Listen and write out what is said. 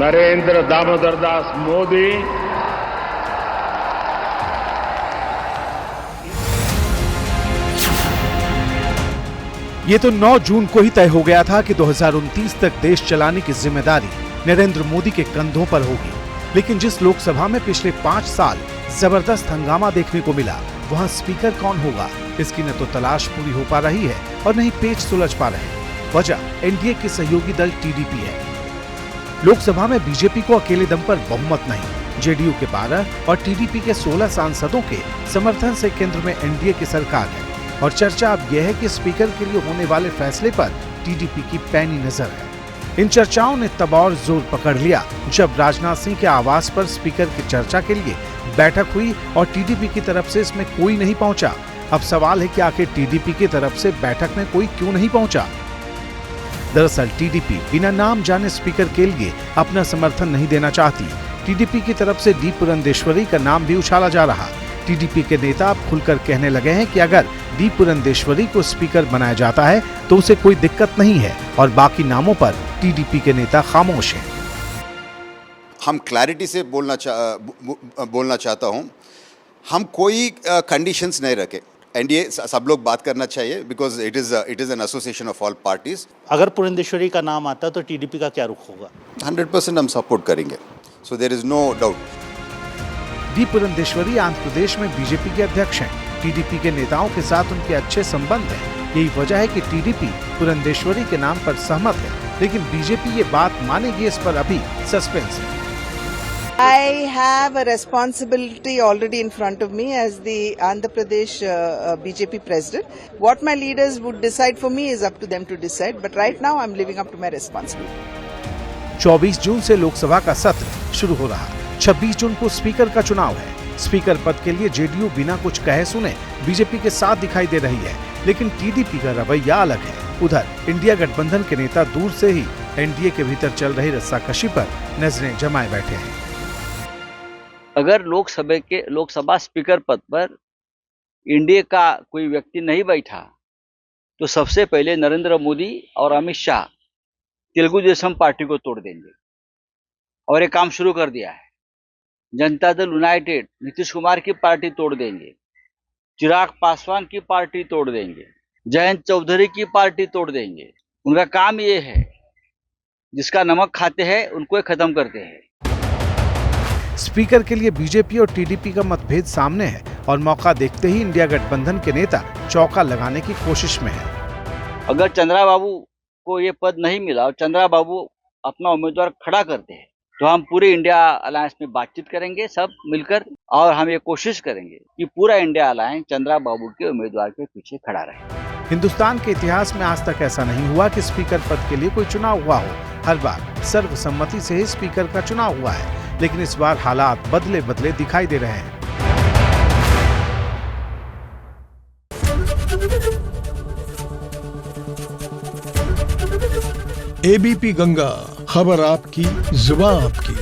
नरेंद्र दामोदर दास मोदी ये तो 9 जून को ही तय हो गया था कि 2029 तक देश चलाने की जिम्मेदारी नरेंद्र मोदी के कंधों पर होगी। लेकिन जिस लोकसभा में पिछले 5 साल जबरदस्त हंगामा देखने को मिला, वहां स्पीकर कौन होगा, इसकी न तो तलाश पूरी हो पा रही है और न ही पेच सुलझ पा रहे। वजह एनडीए के सहयोगी दल टीडीपी है। लोकसभा में बीजेपी को अकेले दम पर बहुमत नहीं, जेडीयू के 12 और टीडीपी के 16 सांसदों के समर्थन से केंद्र में एनडीए की सरकार है। और चर्चा अब यह है कि स्पीकर के लिए होने वाले फैसले पर टीडीपी की पैनी नजर है। इन चर्चाओं ने तब और जोर पकड़ लिया जब राजनाथ सिंह के आवास पर स्पीकर की चर्चा के लिए बैठक हुई और टीडीपी की तरफ से इसमें कोई नहीं पहुंचा। अब सवाल है कि आखिर टीडीपी की तरफ से बैठक में कोई क्यों नहीं पहुंचा। दरअसल टीडीपी बिना नाम जाने स्पीकर के लिए अपना समर्थन नहीं देना चाहती। टीडीपी की तरफ से डी पुरंदेश्वरी का नाम भी उछाला जा रहा। टीडीपी के नेता अब खुलकर कहने लगे हैं कि अगर डी पुरंदेश्वरी को स्पीकर बनाया जाता है तो उसे कोई दिक्कत नहीं है और बाकी नामों पर टीडीपी के नेता खामोश हैं। हम क्लैरिटी से बोलना चाहता हूं, हम कोई कंडीशंस नहीं रखे। एनडीए सब लोग बात करना चाहिए because it is an association of all parties. अगर पुरंदेश्वरी का नाम आता तो टीडीपी का क्या रुख होगा? 100% हम सपोर्ट करेंगे, so there is no doubt. D Purandeswari Andhra Pradesh में बीजेपी के अध्यक्ष हैं। टीडीपी के नेताओं के साथ उनके अच्छे संबंध हैं। यही वजह है कि टीडीपी पुरंदेश्वरी के नाम पर सहमत है, लेकिन बीजेपी ये बात मानेगी, इस पर अभी सस्पेंस है। I have a responsibility already in front of me as the Andhra Pradesh BJP president. What my leaders would decide for me is up to them to decide. But right now I'm living up to my responsibility. 24 जून से लोकसभा का सत्र शुरू हो रहा। 26 जून को speaker का चुनाव है। स्पीकर पद के लिए जेडीयू बिना कुछ कहे सुने बीजेपी के साथ दिखाई दे रही है, लेकिन टीडीपी का रवैया अलग है। उधर इंडिया गठबंधन के नेता दूर से ही एनडीए के भीतर चल रही रस्साकशी पर नजरें जमाए बैठे हैं। अगर लोकसभा स्पीकर पद पर एनडीए का कोई व्यक्ति नहीं बैठा तो सबसे पहले नरेंद्र मोदी और अमित शाह तेलुगु देशम पार्टी को तोड़ देंगे और ये काम शुरू कर दिया है। जनता दल यूनाइटेड नीतीश कुमार की पार्टी तोड़ देंगे, चिराग पासवान की पार्टी तोड़ देंगे, जयंत चौधरी की पार्टी तोड़ देंगे। उनका काम ये है, जिसका नमक खाते हैं उनको खत्म करते हैं। स्पीकर के लिए बीजेपी और टीडीपी का मतभेद सामने है और मौका देखते ही इंडिया गठबंधन के नेता चौका लगाने की कोशिश में है। अगर चंद्राबाबू को ये पद नहीं मिला और चंद्राबाबू अपना उम्मीदवार खड़ा करते हैं तो हम पूरे इंडिया अलायंस में बातचीत करेंगे सब मिलकर, और हम ये कोशिश करेंगे कि पूरा इंडिया अलायंस चंद्राबाबू के उम्मीदवार के पीछे खड़ा रहे। हिंदुस्तान के इतिहास में आज तक ऐसा नहीं हुआ कि स्पीकर पद के लिए कोई चुनाव हुआ हो। हर बार सर्वसम्मति से ही स्पीकर का चुनाव हुआ है, लेकिन इस बार हालात बदले दिखाई दे रहे हैं। एबीपी गंगा, खबर आपकी, जुबान आपकी।